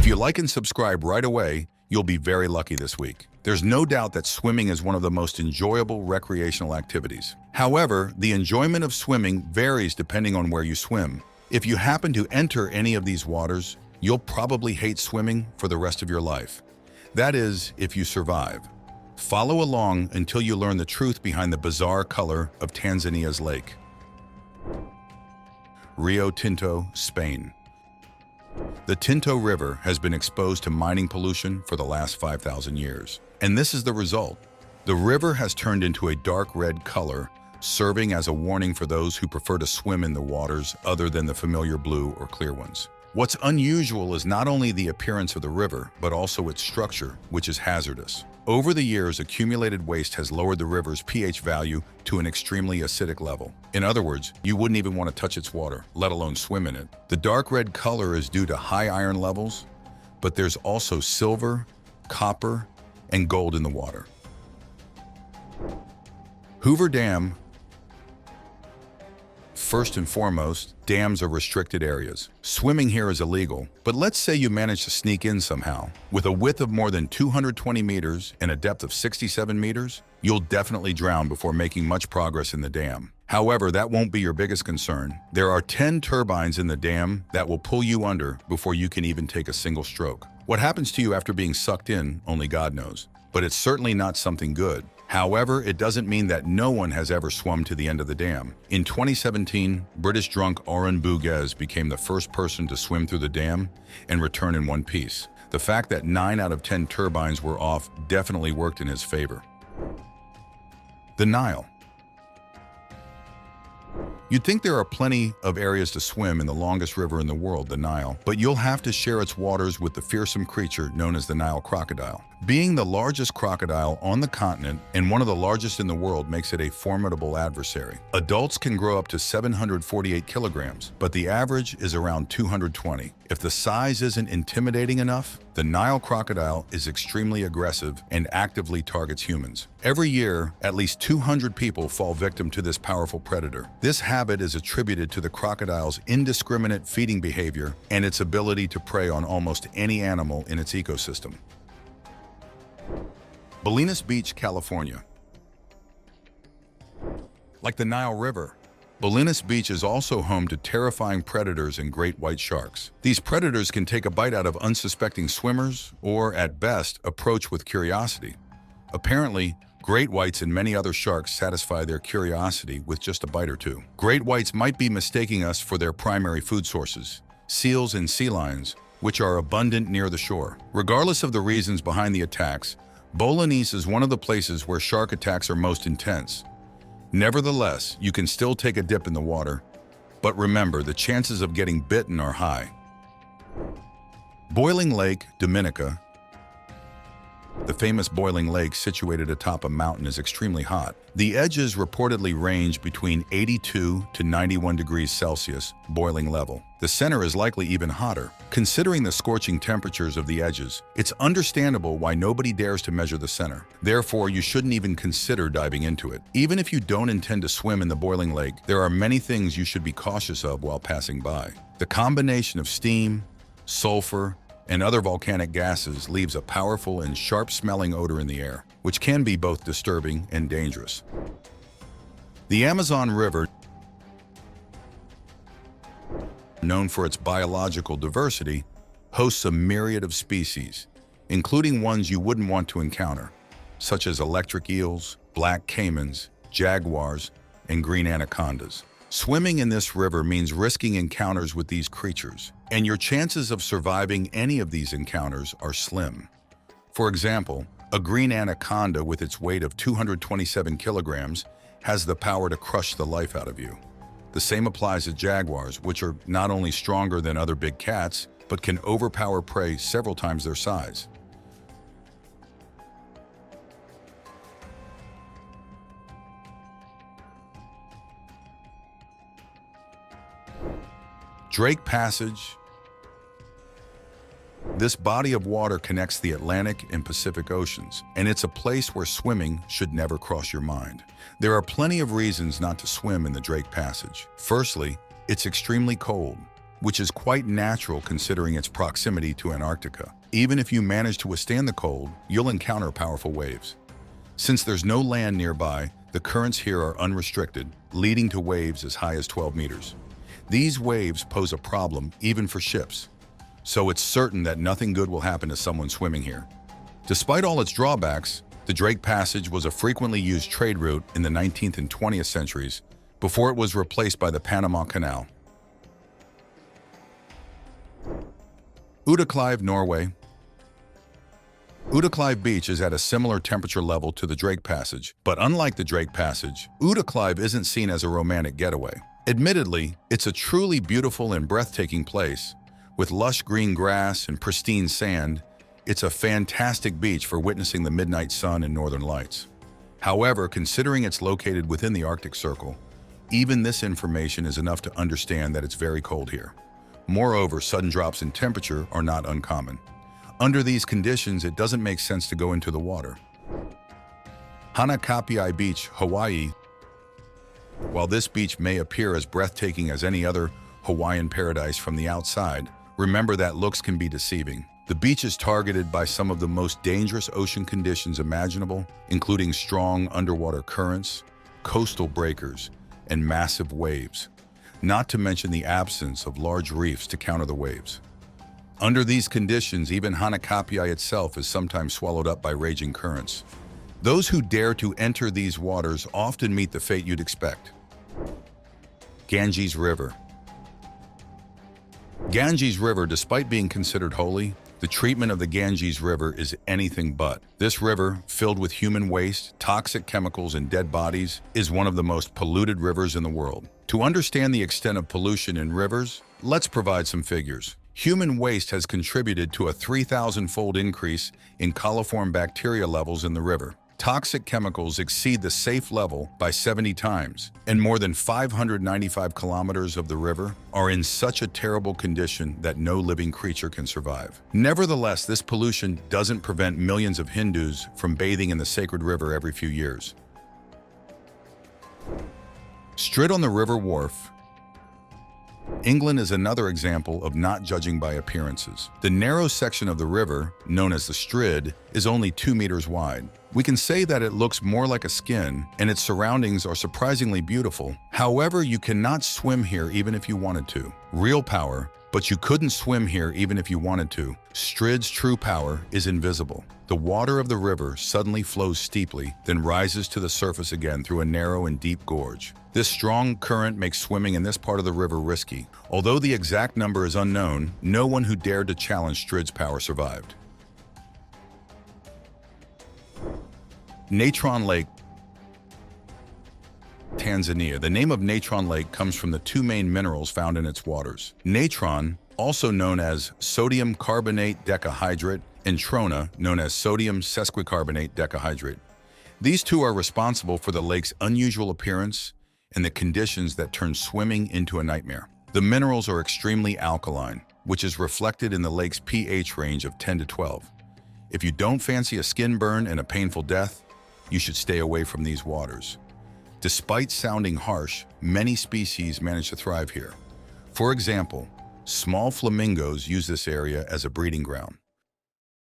If you like and subscribe right away, you'll be very lucky this week. There's no doubt that swimming is one of the most enjoyable recreational activities. However, the enjoyment of swimming varies depending on where you swim. If you happen to enter any of these waters, you'll probably hate swimming for the rest of your life. That is, if you survive. Follow along until you learn the truth behind the bizarre color of Tanzania's lake. Rio Tinto, Spain. The Tinto River has been exposed to mining pollution for the last 5,000 years. And this is the result. The river has turned into a dark red color, serving as a warning for those who prefer to swim in the waters other than the familiar blue or clear ones. What's unusual is not only the appearance of the river, but also its structure, which is hazardous. Over the years, accumulated waste has lowered the river's pH value to an extremely acidic level. In other words, you wouldn't even want to touch its water, let alone swim in it. The dark red color is due to high iron levels, but there's also silver, copper, and gold in the water. Hoover Dam. First and foremost, dams are restricted areas. Swimming here is illegal, but let's say you manage to sneak in somehow. With a width of more than 220 meters and a depth of 67 meters, you'll definitely drown before making much progress in the dam. However, that won't be your biggest concern. There are 10 turbines in the dam that will pull you under before you can even take a single stroke. What happens to you after being sucked in, only God knows. But it's certainly not something good. However, it doesn't mean that no one has ever swum to the end of the dam. In 2017, British drunk Oren Boughez became the first person to swim through the dam and return in one piece. The fact that 9 out of 10 turbines were off definitely worked in his favor. The Nile. You'd think there are plenty of areas to swim in the longest river in the world, the Nile, but you'll have to share its waters with the fearsome creature known as the Nile crocodile. Being the largest crocodile on the continent and one of the largest in the world makes it a formidable adversary. Adults can grow up to 748 kilograms, but the average is around 220. If the size isn't intimidating enough, the Nile crocodile is extremely aggressive and actively targets humans. Every year, at least 200 people fall victim to this powerful predator. This habit is attributed to the crocodile's indiscriminate feeding behavior and its ability to prey on almost any animal in its ecosystem. Bolinas Beach, California. Like the Nile River, Bolinas Beach is also home to terrifying predators and great white sharks. These predators can take a bite out of unsuspecting swimmers or, at best, approach with curiosity. Apparently, great whites and many other sharks satisfy their curiosity with just a bite or two. Great whites might be mistaking us for their primary food sources, seals and sea lions, which are abundant near the shore. Regardless of the reasons behind the attacks, Bolinas is one of the places where shark attacks are most intense. Nevertheless, you can still take a dip in the water, but remember, the chances of getting bitten are high. Boiling Lake, Dominica. The famous Boiling Lake, situated atop a mountain, is extremely hot. The edges reportedly range between 82 to 91 degrees Celsius boiling level. The center is likely even hotter. Considering the scorching temperatures of the edges, it's understandable why nobody dares to measure the center. Therefore, you shouldn't even consider diving into it. Even if you don't intend to swim in the Boiling Lake, there are many things you should be cautious of while passing by. The combination of steam, sulfur, and other volcanic gases leaves a powerful and sharp-smelling odor in the air, which can be both disturbing and dangerous. The Amazon River, known for its biological diversity, hosts a myriad of species, including ones you wouldn't want to encounter, such as electric eels, black caimans, jaguars, and green anacondas. Swimming in this river means risking encounters with these creatures, and your chances of surviving any of these encounters are slim. For example, a green anaconda with its weight of 227 kilograms has the power to crush the life out of you. The same applies to jaguars, which are not only stronger than other big cats, but can overpower prey several times their size. Drake Passage. This body of water connects the Atlantic and Pacific Oceans, and it's a place where swimming should never cross your mind. There are plenty of reasons not to swim in the Drake Passage. Firstly, it's extremely cold. which is quite natural considering its proximity to Antarctica. Even if you manage to withstand the cold, you'll encounter powerful waves. Since there's no land nearby, the currents here are unrestricted, leading to waves as high as 12 meters. These waves pose a problem even for ships, so it's certain that nothing good will happen to someone swimming here. Despite all its drawbacks, the Drake Passage was a frequently used trade route in the 19th and 20th centuries before it was replaced by the Panama Canal. İnclusive, Norway. İnclusive Beach is at a similar temperature level to the Drake Passage, but unlike the Drake Passage, İnclusive isn't seen as a romantic getaway. Admittedly, it's a truly beautiful and breathtaking place. With lush green grass and pristine sand, it's a fantastic beach for witnessing the midnight sun and northern lights. However, considering it's located within the Arctic Circle, even this information is enough to understand that it's very cold here. Moreover, sudden drops in temperature are not uncommon. Under these conditions, it doesn't make sense to go into the water. Hanakapi Beach, Hawaii. While this beach may appear as breathtaking as any other Hawaiian paradise from the outside, remember that looks can be deceiving. The beach is targeted by some of the most dangerous ocean conditions imaginable, including strong underwater currents, coastal breakers, and massive waves, not to mention the absence of large reefs to counter the waves. Under these conditions, even Hanakapi itself is sometimes swallowed up by raging currents. Those who dare to enter these waters often meet the fate you'd expect. Ganges River. Ganges River, despite being considered holy, the treatment of the Ganges River is anything but. This river, filled with human waste, toxic chemicals, and dead bodies, is one of the most polluted rivers in the world. To understand the extent of pollution in rivers, let's provide some figures. Human waste has contributed to a 3,000-fold increase in coliform bacteria levels in the river. Toxic chemicals exceed the safe level by 70 times, and more than 595 kilometers of the river are in such a terrible condition that no living creature can survive. Nevertheless, this pollution doesn't prevent millions of Hindus from bathing in the sacred river every few years. Strid on the River Wharf. England is another example of not judging by appearances. The narrow section of the river, known as the Strid, is only 2 meters wide. We can say that it looks more like a skin, and its surroundings are surprisingly beautiful. However, you cannot swim here even if you wanted to. Real power, but you couldn't swim here even if you wanted to. Strid's true power is invisible. The water of the river suddenly flows steeply, then rises to the surface again through a narrow and deep gorge. This strong current makes swimming in this part of the river risky. Although the exact number is unknown, no one who dared to challenge Strid's power survived. Natron Lake, Tanzania. The name of Natron Lake comes from the two main minerals found in its waters. Natron, also known as sodium carbonate decahydrate, and trona, known as sodium sesquicarbonate decahydrate. These two are responsible for the lake's unusual appearance and the conditions that turn swimming into a nightmare. The minerals are extremely alkaline, which is reflected in the lake's pH range of 10 to 12. If you don't fancy a skin burn and a painful death, you should stay away from these waters. Despite sounding harsh, many species manage to thrive here. For example, small flamingos use this area as a breeding ground.